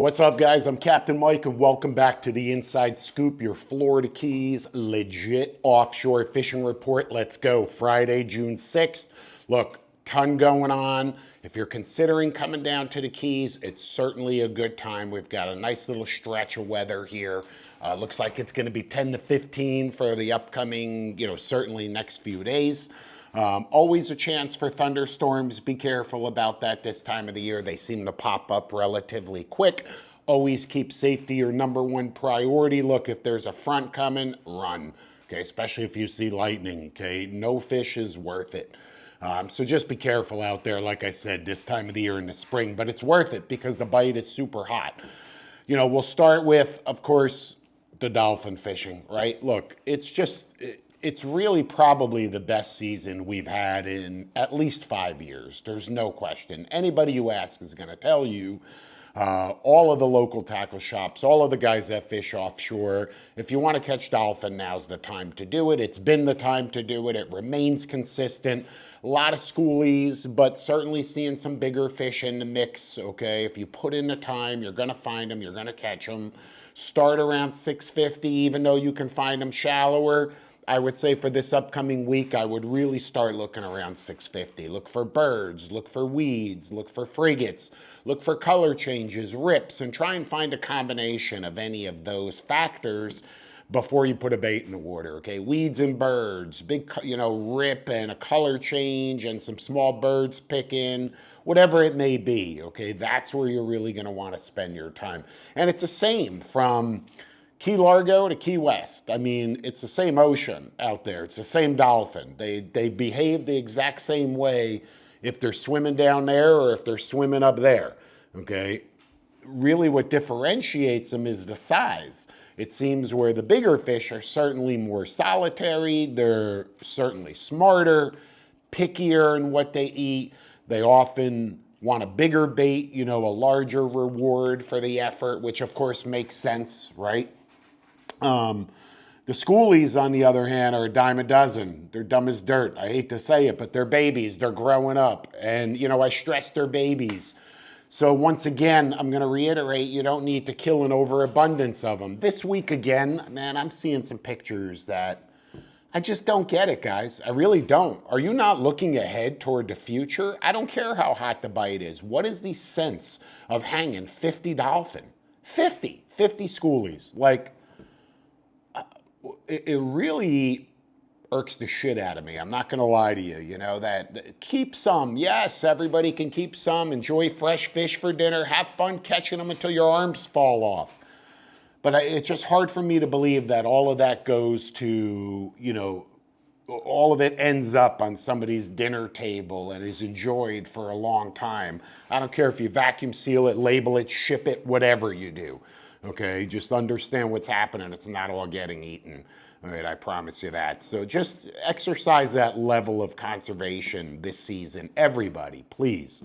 What's up, guys? I'm Captain Mike, and welcome back to the Inside Scoop, your Florida Keys legit offshore fishing report. Let's go. Friday, June 6th. Look, ton going on. If you're considering coming down to the Keys, it's certainly a good time. We've got a nice little stretch of weather here. Looks like it's going to be 10 to 15 for the upcoming, certainly next few days. Always a chance for thunderstorms. Be careful about that this time of the year. They seem to pop up relatively quick. Always keep safety your number one priority. Look, if there's a front coming, run. Okay, especially if you see lightning. Okay, no fish is worth it. So just be careful out there, like I said, this time of the year in the spring. But it's worth it because the bite is super hot. We'll start with, of course, the dolphin fishing, right? Look, it's really probably the best season we've had in at least 5 years. There's no question. Anybody you ask is going to tell you. All of the local tackle shops, all of the guys that fish offshore, if you want to catch dolphin, now's the time to do it. It's been the time to do it. It remains consistent. A lot of schoolies, but certainly seeing some bigger fish in the mix, okay? If you put in the time, you're going to find them, you're going to catch them. Start around 650, even though you can find them shallower. I would say for this upcoming week, I would really start looking around 650. Look for birds, look for weeds, look for frigates, look for color changes, rips, and try and find a combination of any of those factors before you put a bait in the water, okay? Weeds and birds, big, rip and a color change and some small birds picking, whatever it may be, okay? That's where you're really gonna wanna spend your time. And it's the same from Key Largo to Key West. I mean, it's the same ocean out there. It's the same dolphin. They behave the exact same way if they're swimming down there or if they're swimming up there, okay? Really what differentiates them is the size. It seems where the bigger fish are certainly more solitary, they're certainly smarter, pickier in what they eat. They often want a bigger bait, a larger reward for the effort, which of course makes sense, right? The schoolies, on the other hand, are a dime a dozen. They're dumb as dirt. I hate to say it, but they're babies. They're growing up. And, I stress they're babies. So once again, I'm going to reiterate, you don't need to kill an overabundance of them. This week again, man, I'm seeing some pictures that I just don't get it, guys. I really don't. Are you not looking ahead toward the future? I don't care how hot the bite is. What is the sense of hanging 50 dolphin? 50 schoolies. Like, it really irks the shit out of me. I'm not going to lie to you, that keep some. Yes, everybody can keep some. Enjoy fresh fish for dinner. Have fun catching them until your arms fall off. But it's just hard for me to believe that all of that goes to, all of it ends up on somebody's dinner table and is enjoyed for a long time. I don't care if you vacuum seal it, label it, ship it, whatever you do. Okay, just understand what's happening. It's not all getting eaten. All right, I promise you that. So just exercise that level of conservation this season. Everybody, please.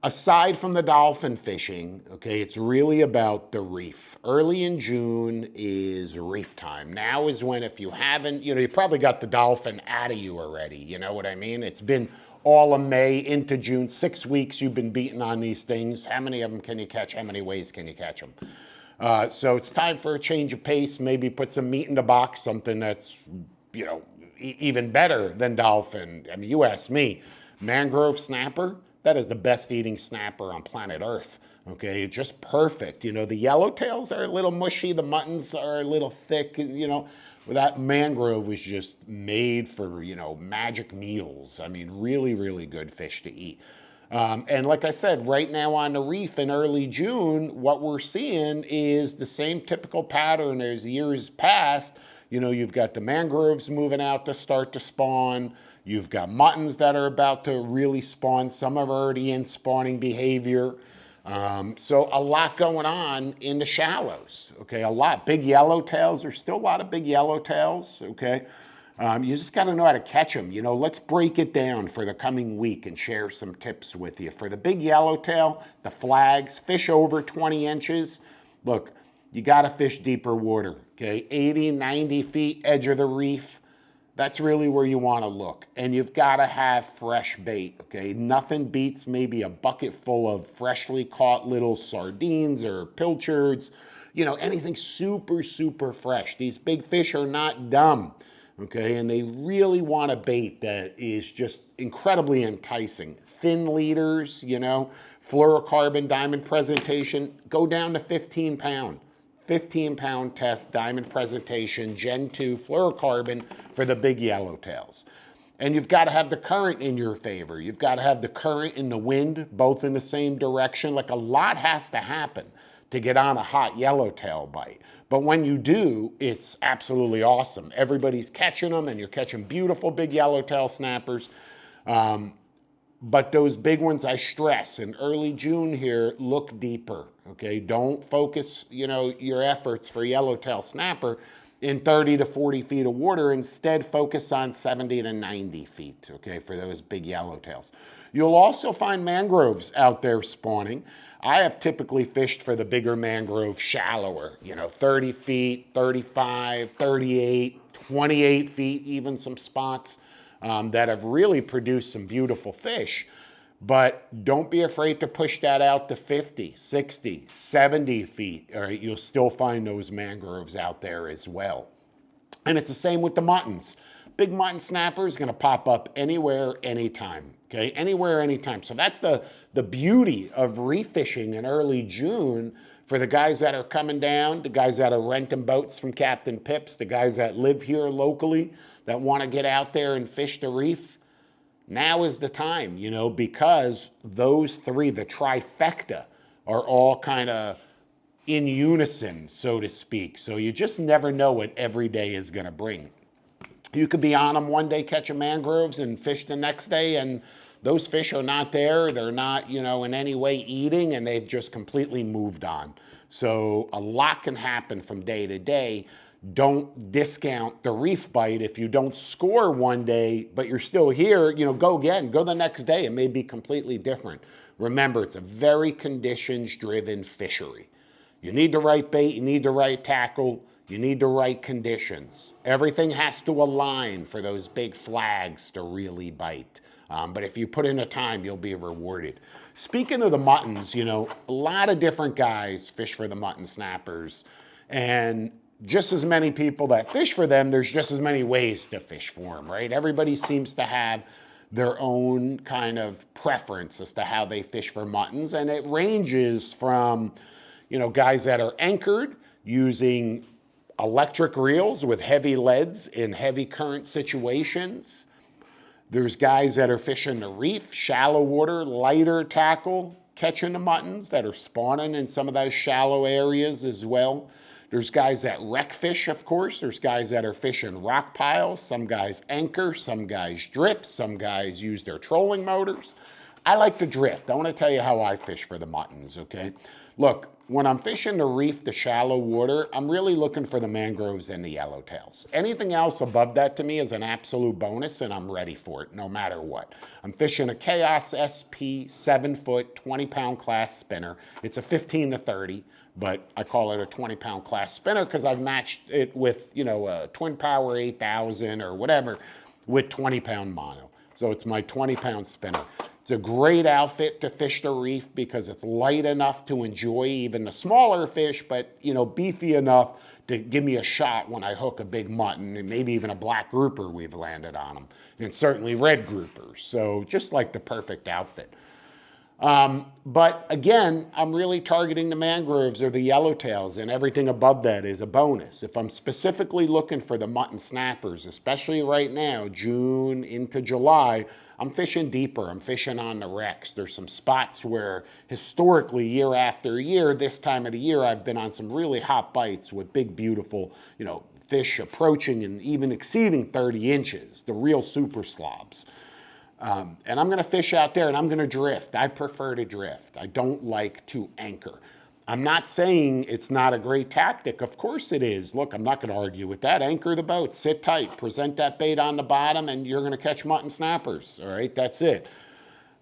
Aside from the dolphin fishing, okay, it's really about the reef. Early in June is reef time. Now is when, if you haven't, you probably got the dolphin out of you already. You know what I mean? It's been all of May into June, 6 weeks you've been beating on these things. How many of them can you catch? How many ways can you catch them? So it's time for a change of pace. Maybe put some meat in the box, something that's, even better than dolphin. I mean, you ask me, mangrove snapper, that is the best eating snapper on planet Earth. Okay, just perfect. The yellowtails are a little mushy. The muttons are a little thick, that mangrove was just made for, magic meals. I mean, really, really good fish to eat. And like I said, right now on the reef in early June, what we're seeing is the same typical pattern as years past. You've got the mangroves moving out to start to spawn. You've got muttons that are about to really spawn. Some are already in spawning behavior. So a lot going on in the shallows, okay? A lot. Big yellowtails. There's still a lot of big yellowtails, okay? You just got to know how to catch them. Let's break it down for the coming week and share some tips with you. For the big yellowtail, the flags, fish over 20 inches. Look, you got to fish deeper water, okay? 80, 90 feet, edge of the reef. That's really where you want to look. And you've got to have fresh bait, okay? Nothing beats maybe a bucket full of freshly caught little sardines or pilchards, anything super, super fresh. These big fish are not dumb, okay? And they really want a bait that is just incredibly enticing. Thin leaders, fluorocarbon diamond presentation, go down to 15 pound. 15-pound test diamond presentation, Gen 2 fluorocarbon for the big yellowtails. And you've got to have the current in your favor. You've got to have the current and the wind both in the same direction. Like, a lot has to happen to get on a hot yellowtail bite. But when you do, it's absolutely awesome. Everybody's catching them, and you're catching beautiful big yellowtail snappers. But those big ones, I stress, in early June here, look deeper, okay? Don't focus, your efforts for yellowtail snapper in 30 to 40 feet of water. Instead, focus on 70 to 90 feet, okay, for those big yellowtails. You'll also find mangroves out there spawning. I have typically fished for the bigger mangrove, shallower, 30 feet, 35, 38, 28 feet, even some spots. That have really produced some beautiful fish. But don't be afraid to push that out to 50, 60, 70 feet. All right, you'll still find those mangroves out there as well. And it's the same with the muttons. Big mutton snapper is going to pop up anywhere, anytime. Okay, anywhere, anytime. So that's the beauty of refishing in early June for the guys that are coming down, the guys that are renting boats from Captain Pips, the guys that live here locally that want to get out there and fish the reef. Now is the time, because those three, the trifecta, are all kind of in unison, so to speak. So you just never know what every day is going to bring. You could be on them one day catching mangroves and fish the next day, and those fish are not there. They're not, in any way eating, and they've just completely moved on. So a lot can happen from day to day. Don't discount the reef bite. If you don't score one day, but you're still here, go again. Go the next day. It may be completely different. Remember, it's a very conditions-driven fishery. You need the right bait. You need the right tackle. You need the right conditions. Everything has to align for those big flags to really bite. But if you put in the time, you'll be rewarded. Speaking of the muttons, a lot of different guys fish for the mutton snappers. And just as many people that fish for them, there's just as many ways to fish for them, right? Everybody seems to have their own kind of preference as to how they fish for muttons. And it ranges from, guys that are anchored using electric reels with heavy leads in heavy current situations. There's guys that are fishing the reef, shallow water, lighter tackle, catching the muttons that are spawning in some of those shallow areas as well. There's guys that wreck fish, of course. There's guys that are fishing rock piles. Some guys anchor, some guys drift, some guys use their trolling motors. I like to drift. I want to tell you how I fish for the muttons, okay? Look, when I'm fishing the reef, the shallow water, I'm really looking for the mangroves and the yellowtails. Anything else above that to me is an absolute bonus, and I'm ready for it no matter what. I'm fishing a Chaos SP 7-foot, 20-pound class spinner. It's a 15 to 30, but I call it a 20-pound class spinner because I've matched it with, a Twin Power 8000 or whatever with 20-pound mono. So it's my 20-pound spinner. It's a great outfit to fish the reef because it's light enough to enjoy even the smaller fish, but, beefy enough to give me a shot when I hook a big mutton and maybe even a black grouper we've landed on them, and certainly red groupers. So just like the perfect outfit. But again, I'm really targeting the mangroves or the yellowtails, and everything above that is a bonus. If I'm specifically looking for the mutton snappers, especially right now, June into July, I'm fishing deeper. I'm fishing on the wrecks. There's some spots where historically, year after year, this time of the year, I've been on some really hot bites with big, beautiful, fish approaching and even exceeding 30 inches, the real super slobs. And I'm going to fish out there and I'm going to drift. I prefer to drift. I don't like to anchor. I'm not saying it's not a great tactic. Of course it is. Look, I'm not going to argue with that. Anchor the boat, sit tight, present that bait on the bottom, and you're going to catch mutton snappers. All right, that's it.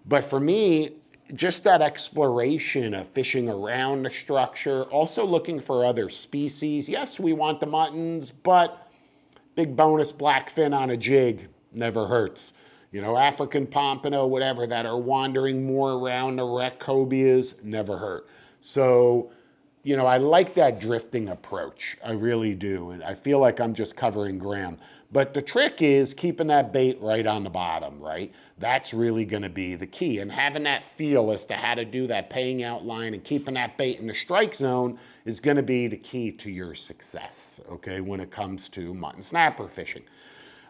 But for me, just that exploration of fishing around the structure, also looking for other species. Yes, we want the muttons, but big bonus blackfin on a jig never hurts. You know, African pompano, whatever, that are wandering more around the wreck, cobias, never hurt. So, you know, I like that drifting approach. I really do. And I feel like I'm just covering ground. But the trick is keeping that bait right on the bottom, right? That's really going to be the key. And having that feel as to how to do that paying out line and keeping that bait in the strike zone is going to be the key to your success, okay, when it comes to mutton snapper fishing.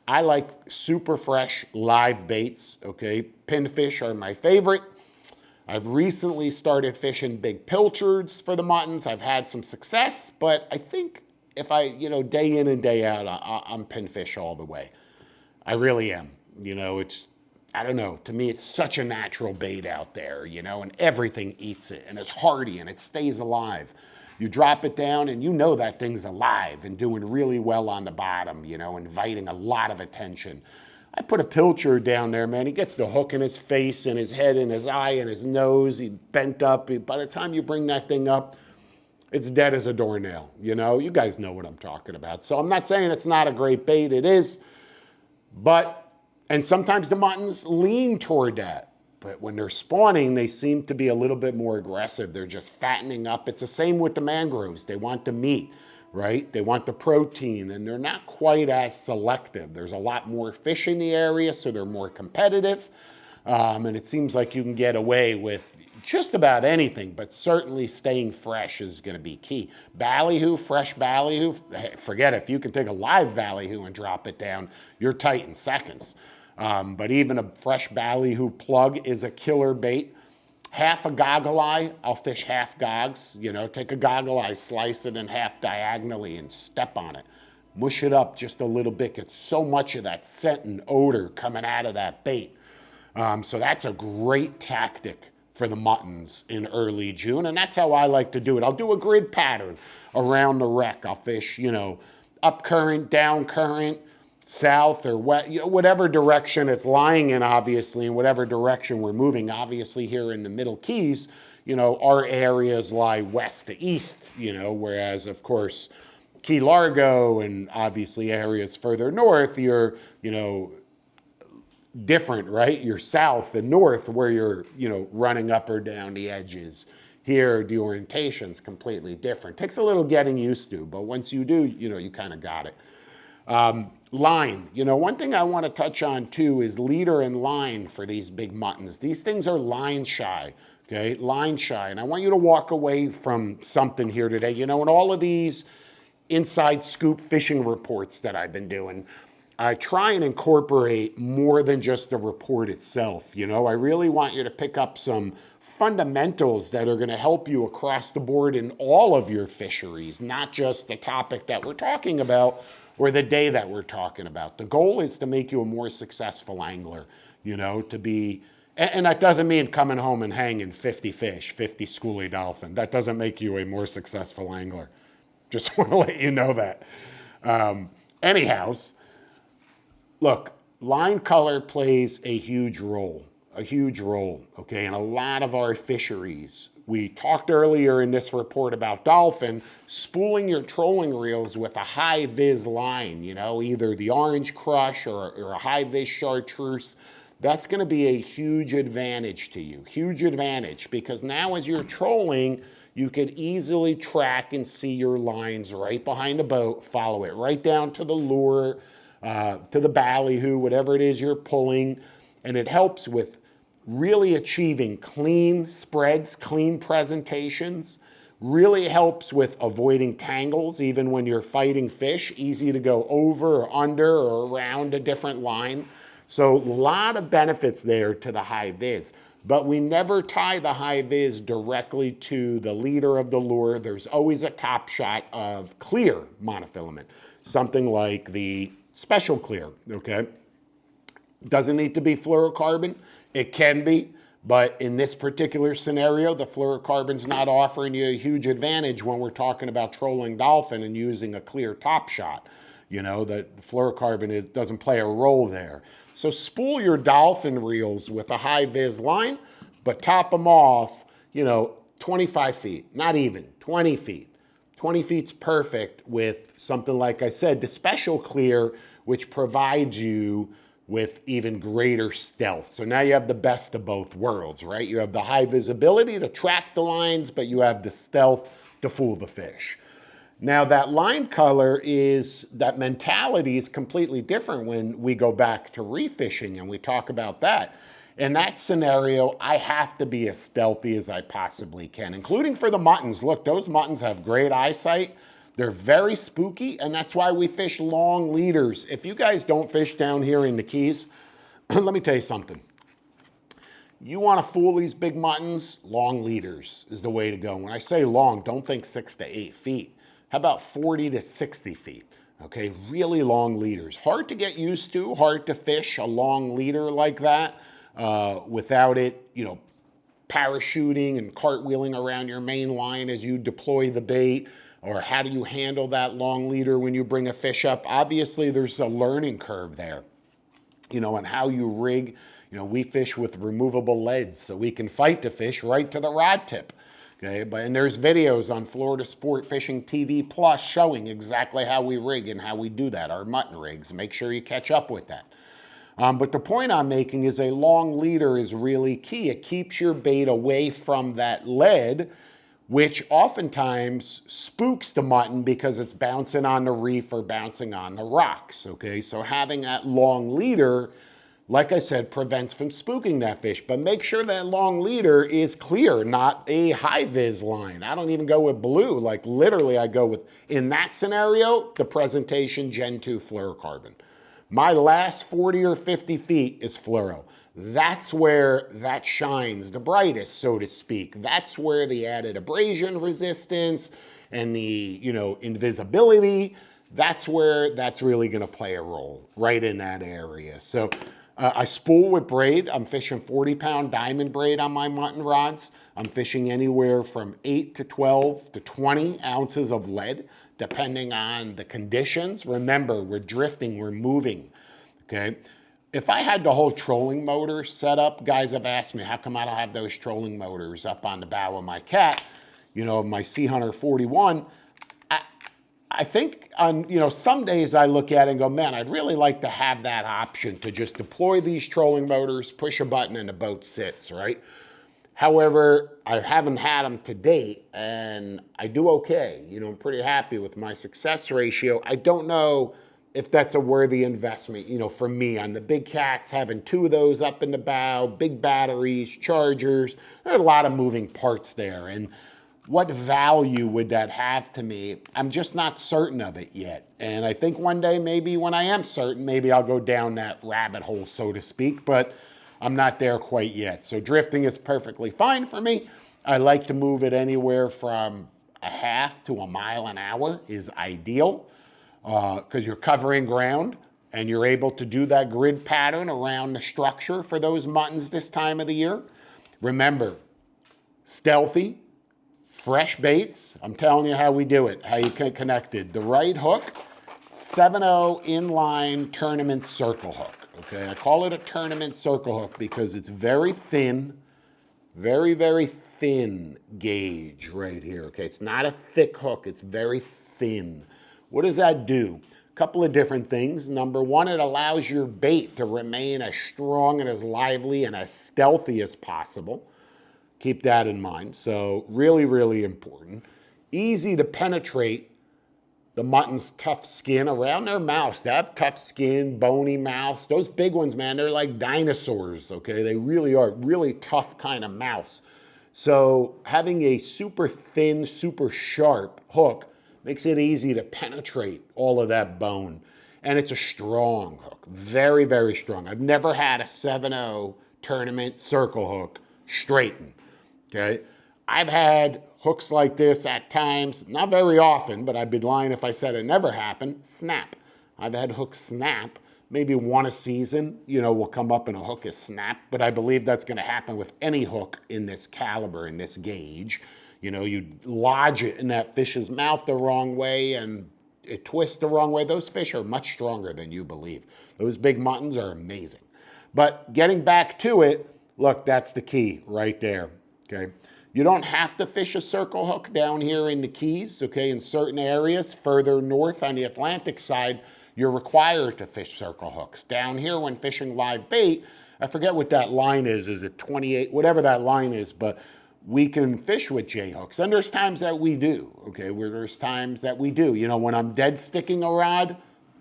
I like super fresh live baits, okay? Pinfish are my favorite. I've recently started fishing big pilchards for the muttons. I've had some success, but I think if I, you know, day in and day out, I'm pinfish all the way. I really am. You know, it's, I don't know, to me it's such a natural bait out there, you know, and everything eats it, and it's hardy and it stays alive. You drop it down and you know that thing's alive and doing really well on the bottom, you know, inviting a lot of attention. I put a pilchard down there, man. He gets the hook in his face and his head and his eye and his nose. He bent up. By the time you bring that thing up, it's dead as a doornail, you know? You guys know what I'm talking about. So I'm not saying it's not a great bait. It is. But, and sometimes the muttons lean toward that. But when they're spawning, they seem to be a little bit more aggressive. They're just fattening up. It's the same with the mangroves. They want the meat, right? They want the protein, and they're not quite as selective. There's a lot more fish in the area, so they're more competitive. And it seems like you can get away with just about anything, but certainly staying fresh is going to be key. Ballyhoo, fresh ballyhoo, forget it. If you can take a live ballyhoo and drop it down, you're tight in seconds. But even a fresh ballyhoo plug is a killer bait. Half a goggle eye, I'll fish half gogs. You know, take a goggle eye, slice it in half diagonally and step on it. Mush it up just a little bit. Get so much of that scent and odor coming out of that bait. So that's a great tactic for the muttons in early June, and that's how I like to do it. I'll do a grid pattern around the wreck. I'll fish, you know, up current, down current, south or west, you know, whatever direction it's lying in, obviously, and whatever direction we're moving. Obviously, here in the Middle Keys, you know, our areas lie west to east, you know, whereas, of course, Key Largo and obviously areas further north, you're, you know, different, right? You're south and north where you're, you know, running up or down the edges. Here, the orientation's completely different. Takes a little getting used to, but once you do, you know, you kind of got it. Line, you know, one thing I want to touch on too is leader and line for these big muttons. These things are line shy, okay? Line shy. And I want you to walk away from something here today. You know, in all of these inside scoop fishing reports that I've been doing, I try and incorporate more than just the report itself. You know, I really want you to pick up some fundamentals that are going to help you across the board in all of your fisheries, not just the topic that we're talking about or the day that we're talking about. The goal is to make you a more successful angler, you know, to be, and that doesn't mean coming home and hanging 50 fish, 50 schoolie dolphin. That doesn't make you a more successful angler. Just want to let you know that. Anyhows, look, line color plays a huge role, okay? In a lot of our fisheries. We talked earlier in this report about dolphin, spooling your trolling reels with a high vis line, you know, either the Orange Crush or a high vis chartreuse. That's going to be a huge advantage to you, huge advantage, because now as you're trolling, you could easily track and see your lines right behind the boat, follow it right down to the lure, to the ballyhoo, whatever it is you're pulling, and it helps with really achieving clean spreads, clean presentations, really helps with avoiding tangles even when you're fighting fish, easy to go over or under or around a different line. So a lot of benefits there to the high vis, but we never tie the high vis directly to the leader of the lure. There's always a top shot of clear monofilament, something like the Special Clear, okay? Doesn't need to be fluorocarbon. It can be, but in this particular scenario, the fluorocarbon's not offering you a huge advantage when we're talking about trolling dolphin and using a clear top shot. You know, the fluorocarbon doesn't play a role there. So spool your dolphin reels with a high vis line, but top them off, you know, 25 feet, not even, 20 feet. 20 feet's perfect with something like I said, the special clear, which provides you with even greater stealth. So now you have the best of both worlds, right? You have the high visibility to track the lines, but you have the stealth to fool the fish. Now that line color that mentality is completely different when we go back to refishing and we talk about that. In that scenario, I have to be as stealthy as I possibly can, including for the muttons. Look, those muttons have great eyesight. They're very spooky, and that's why we fish long leaders. If you guys don't fish down here in the Keys, let me tell you something. You want to fool these big muttons, long leaders is the way to go. When I say long, don't think 6 to 8 feet. How about 40 to 60 feet? Okay, really long leaders. Hard to get used to, hard to fish a long leader like that without it, parachuting and cartwheeling around your main line as you deploy the bait. Or how do you handle that long leader when you bring a fish up? Obviously, there's a learning curve there, and how you rig. We fish with removable leads, so we can fight the fish right to the rod tip. Okay, and there's videos on Florida Sport Fishing TV Plus showing exactly how we rig and how we do that, our mutton rigs. Make sure you catch up with that. But the point I'm making is a long leader is really key. It keeps your bait away from that lead, which oftentimes spooks the mutton because it's bouncing on the reef or bouncing on the rocks, okay? So having that long leader, like I said, prevents from spooking that fish. But make sure that long leader is clear, not a high-vis line. I don't even go with blue. Like literally I go with, in that scenario, the presentation Gen 2 fluorocarbon. My last 40 or 50 feet is fluoro. That's where that shines the brightest, so to speak. That's where the added abrasion resistance and the, invisibility, that's where that's really gonna play a role, right in that area. So I spool with braid. I'm fishing 40-pound diamond braid on my mutton rods. I'm fishing anywhere from 8 to 12 to 20 ounces of lead, depending on the conditions. Remember, we're drifting, we're moving, okay? If I had the whole trolling motor set up, guys have asked me, how come I don't have those trolling motors up on the bow of my Cat, my Sea Hunter 41? I think on, some days I look at it and go, man, I'd really like to have that option to just deploy these trolling motors, push a button and the boat sits, right? However, I haven't had them to date and I do okay. I'm pretty happy with my success ratio. I don't know if that's a worthy investment, for me on the big Cats, having 2 of those up in the bow, big batteries, chargers, there are a lot of moving parts there. And what value would that have to me? I'm just not certain of it yet. And I think one day, maybe when I am certain, maybe I'll go down that rabbit hole, so to speak, but I'm not there quite yet. So drifting is perfectly fine for me. I like to move it anywhere from a half to a mile an hour is ideal because you're covering ground and you're able to do that grid pattern around the structure for those muttons this time of the year. Remember, stealthy, fresh baits. I'm telling you how we do it, how you get connected. The right hook, 7/0 inline tournament circle hook. Okay, I call it a tournament circle hook because it's very thin, very, very thin gauge right here. Okay, it's not a thick hook, it's very thin. What does that do? A couple of different things. Number one, it allows your bait to remain as strong and as lively and as stealthy as possible. Keep that in mind. So really, really important. Easy to penetrate the mutton's tough skin around their mouths. They have tough skin, bony mouths. Those big ones, man, they're like dinosaurs, okay? They really are really tough kind of mouths. So having a super thin, super sharp hook makes it easy to penetrate all of that bone. And it's a strong hook, very, very strong. I've never had a 7/0 tournament circle hook straighten, okay? I've had hooks like this at times, not very often, but I'd be lying if I said it never happened, snap. I've had hooks snap, maybe one a season, will come up and a hook is snap, but I believe that's gonna happen with any hook in this caliber, in this gauge. You lodge it in that fish's mouth the wrong way and it twists the wrong way. Those fish are much stronger than you believe. Those big muttons are amazing. But getting back to it, look, that's the key right there, okay? You don't have to fish a circle hook down here in the Keys, okay? In certain areas further north on the Atlantic side, you're required to fish circle hooks. Down here when fishing live bait, I forget what that line is it 28, whatever that line is, but we can fish with J hooks. And there's times that we do, okay? Where there's times that we do. You know, when I'm dead sticking a rod,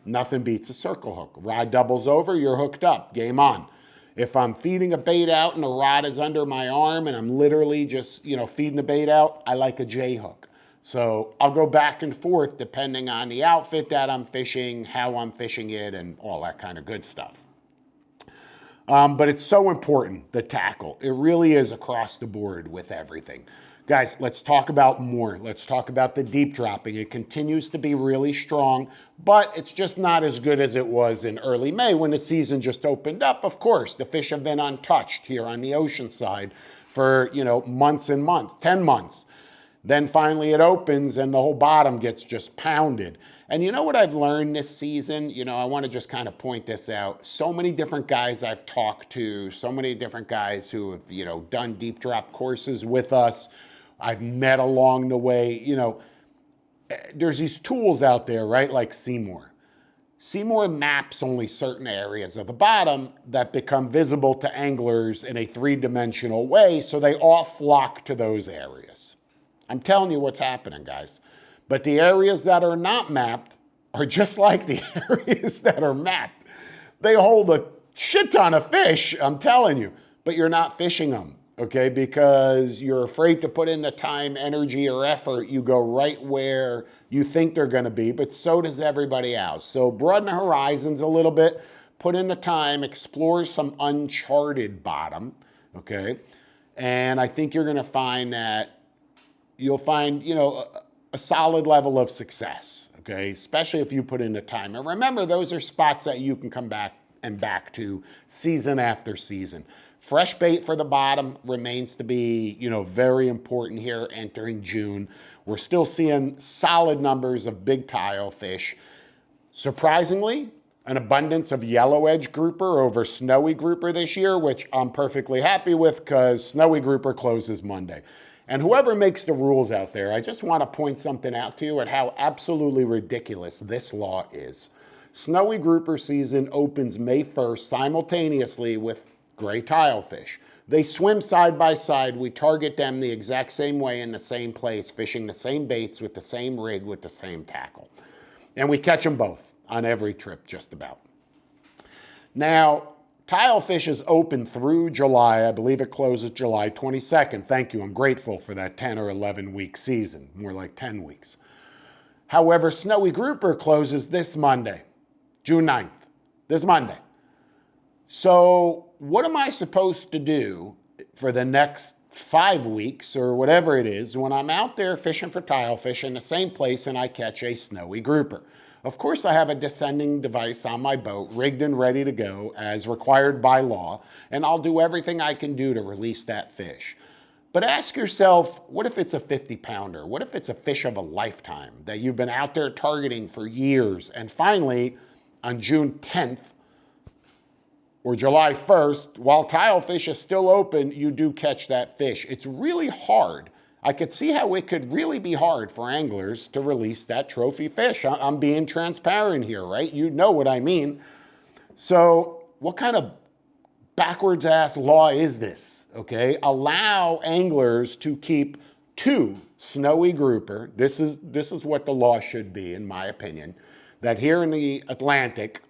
nothing beats a circle hook. Rod doubles over, you're hooked up, game on. If I'm feeding a bait out and the rod is under my arm and I'm literally just, feeding the bait out, I like a J hook. So I'll go back and forth depending on the outfit that I'm fishing, how I'm fishing it, and all that kind of good stuff. But it's so important, the tackle. It really is across the board with everything. Guys, let's talk about more. Let's talk about the deep dropping. It continues to be really strong, but it's just not as good as it was in early May when the season just opened up. Of course, the fish have been untouched here on the ocean side for, months and months, 10 months. Then finally it opens and the whole bottom gets just pounded. And you know what I've learned this season? I want to just kind of point this out. So many different guys I've talked to, so many different guys who have, done deep drop courses with us. I've met along the way, there's these tools out there, right? Like Seymour. Seymour maps only certain areas of the bottom that become visible to anglers in a three-dimensional way, so they all flock to those areas. I'm telling you what's happening, guys. But the areas that are not mapped are just like the areas that are mapped. They hold a shit ton of fish, I'm telling you, but you're not fishing them. Okay, because you're afraid to put in the time, energy, or effort. You go right where you think they're going to be, but so does everybody else. So broaden the horizons a little bit, put in the time, explore some uncharted bottom, okay? And I think you're going to find that you'll find, a solid level of success, okay? Especially if you put in the time. And remember, those are spots that you can come back to season after season. Fresh bait for the bottom remains to be, very important here entering June. We're still seeing solid numbers of big tile fish. Surprisingly, an abundance of yellow edge grouper over snowy grouper this year, which I'm perfectly happy with because snowy grouper closes Monday. And whoever makes the rules out there, I just want to point something out to you at how absolutely ridiculous this law is. Snowy grouper season opens May 1st simultaneously with gray tilefish. They swim side by side. We target them the exact same way in the same place, fishing the same baits with the same rig with the same tackle. And we catch them both on every trip, just about. Now, tilefish is open through July. I believe it closes July 22nd. Thank you. I'm grateful for that 10 or 11 week season, more like 10 weeks. However, snowy grouper closes this Monday, June 9th, this Monday. So what am I supposed to do for the next 5 weeks or whatever it is when I'm out there fishing for tilefish in the same place and I catch a snowy grouper? Of course, I have a descending device on my boat, rigged and ready to go as required by law, and I'll do everything I can do to release that fish. But ask yourself, what if it's a 50-pounder? What if it's a fish of a lifetime that you've been out there targeting for years, and finally, on June 10th, or July 1st, while tilefish is still open, you do catch that fish. It's really hard. I could see how it could really be hard for anglers to release that trophy fish. I'm being transparent here, right? You know what I mean. So what kind of backwards ass law is this, okay? Allow anglers to keep 2 snowy grouper. This is what the law should be, in my opinion, that here in the Atlantic,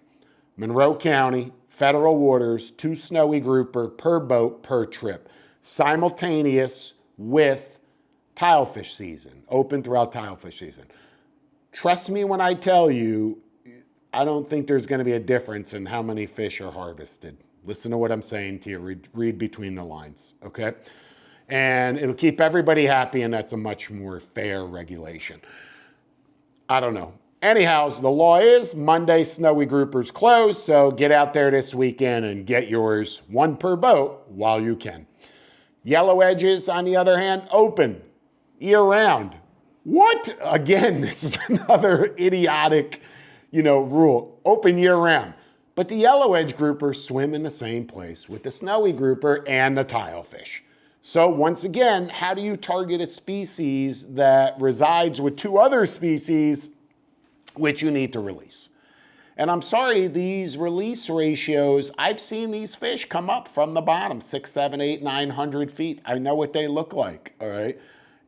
Monroe County, federal waters, 2 snowy grouper per boat per trip, simultaneous with tilefish season, open throughout tilefish season. Trust me when I tell you, I don't think there's going to be a difference in how many fish are harvested. Listen to what I'm saying to you. Read between the lines, okay? And it'll keep everybody happy, and that's a much more fair regulation. I don't know. Anyhow, the law is Monday snowy groupers close, so get out there this weekend and get yours, 1 per boat while you can. Yellow edges, on the other hand, open year-round. What? Again, this is another idiotic, rule. Open year-round. But the yellow edge groupers swim in the same place with the snowy grouper and the tilefish. So once again, how do you target a species that resides with two other species which you need to release? And I'm sorry, these release ratios, I've seen these fish come up from the bottom, 6, 7, 8, 900 feet. I know what they look like, all right?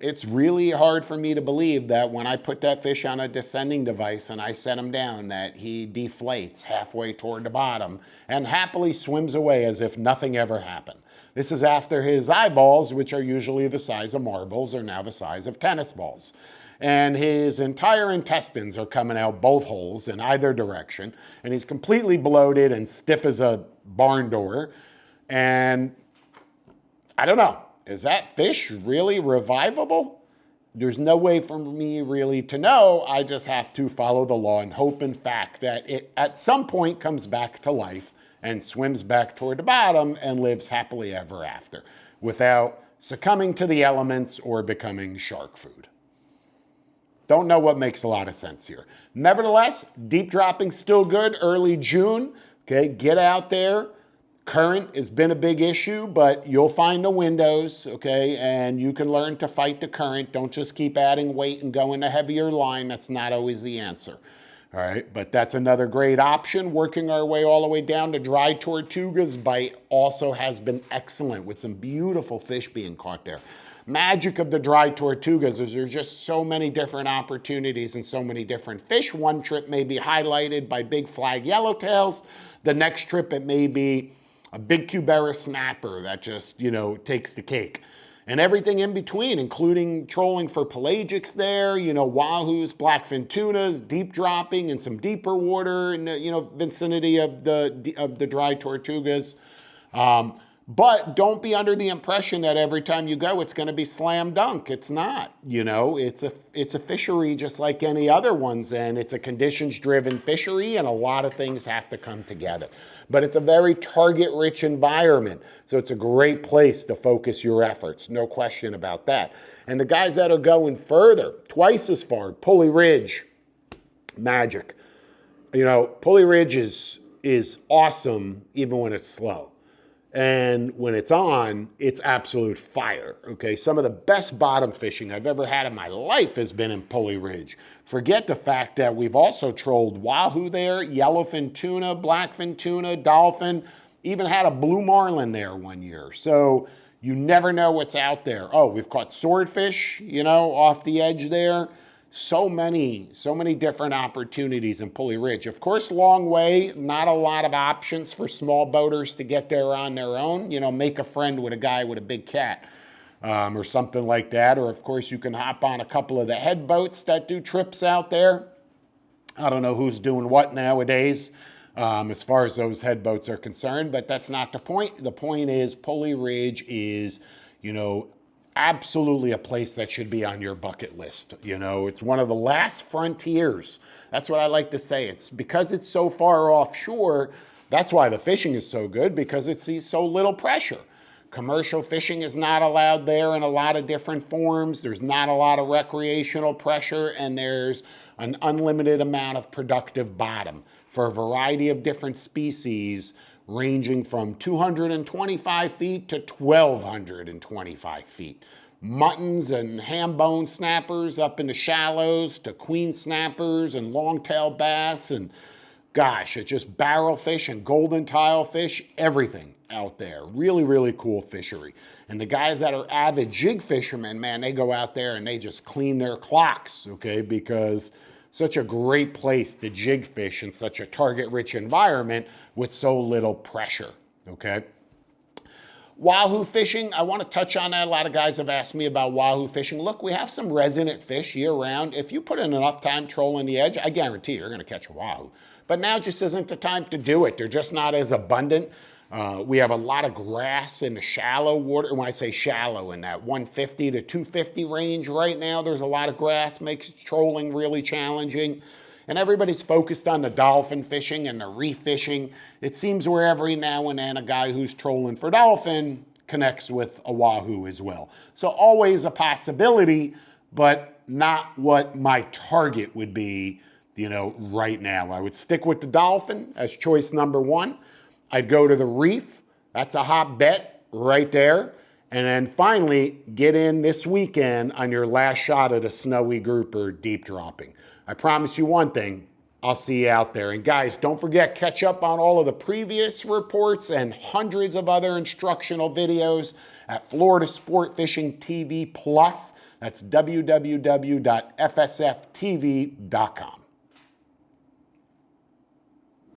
It's really hard for me to believe that when I put that fish on a descending device and I set him down, that he deflates halfway toward the bottom and happily swims away as if nothing ever happened. This is after his eyeballs, which are usually the size of marbles, are now the size of tennis balls. And his entire intestines are coming out both holes in either direction. And he's completely bloated and stiff as a barn door. And I don't know, is that fish really revivable? There's no way for me really to know. I just have to follow the law and hope, in fact, that it at some point comes back to life and swims back toward the bottom and lives happily ever after without succumbing to the elements or becoming shark food. Don't know what makes a lot of sense here. Nevertheless, deep dropping still good, early June. Okay, get out there. Current has been a big issue, but you'll find the windows, okay, and you can learn to fight the current. Don't just keep adding weight and go in a heavier line. That's not always the answer. All right, but that's another great option. Working our way all the way down to dry Tortuga's bite also has been excellent with some beautiful fish being caught there. Magic of the dry Tortugas is there's just so many different opportunities and so many different fish. One trip may be highlighted by big flag yellowtails. The next trip it may be a big cubera snapper that just, takes the cake. And everything in between, including trolling for pelagics there, wahoos, blackfin tunas, deep dropping and some deeper water in the, vicinity of the dry Tortugas. But don't be under the impression that every time you go, it's going to be slam dunk. It's not, it's a fishery just like any other ones. And it's a conditions driven fishery and a lot of things have to come together. But it's a very target rich environment. So it's a great place to focus your efforts. No question about that. And the guys that are going further, twice as far, Pulley Ridge, magic. Pulley Ridge is awesome even when it's slow. And when it's on, it's absolute fire, okay? Some of the best bottom fishing I've ever had in my life has been in Pulley Ridge. Forget the fact that we've also trolled wahoo there, yellowfin tuna, blackfin tuna, dolphin, even had a blue marlin there one year. So you never know what's out there. Oh, we've caught swordfish, off the edge there. So many different opportunities in Pulley Ridge. Of course, long way, not a lot of options for small boaters to get there on their own. Make a friend with a guy with a big cat or something like that. Or, of course, you can hop on a couple of the head boats that do trips out there. I don't know who's doing what nowadays as far as those head boats are concerned, but that's not the point. The point is Pulley Ridge is, absolutely a place that should be on your bucket list. It's one of the last frontiers. That's what I like to say. It's because it's so far offshore. That's why the fishing is so good, because it sees so little pressure. Commercial fishing is not allowed there in a lot of different forms. There's not a lot of recreational pressure, and there's an unlimited amount of productive bottom for a variety of different species, ranging from 225 feet to 1,225 feet. Muttons and ham bone snappers up in the shallows to queen snappers and longtail bass and gosh, it's just barrel fish and golden tile fish, everything out there. Really, really cool fishery. And the guys that are avid jig fishermen, man, they go out there and they just clean their clocks, okay, because such a great place to jig fish in such a target-rich environment with so little pressure, okay? Wahoo fishing, I want to touch on that. A lot of guys have asked me about wahoo fishing. Look, we have some resident fish year-round. If you put in enough time trolling the edge, I guarantee you're going to catch a wahoo. But now just isn't the time to do it. They're just not as abundant. We have a lot of grass in the shallow water. And when I say shallow, in that 150 to 250 range right now, there's a lot of grass, makes trolling really challenging. And everybody's focused on the dolphin fishing and the reef fishing. It seems where every now and then a guy who's trolling for dolphin connects with a wahoo as well. So always a possibility, but not what my target would be, right now. I would stick with the dolphin as choice number one. I'd go to the reef. That's a hot bet right there. And then finally, get in this weekend on your last shot at a snowy grouper deep dropping. I promise you one thing, I'll see you out there. And guys, don't forget, catch up on all of the previous reports and hundreds of other instructional videos at Florida Sport Fishing TV Plus. That's www.fsftv.com.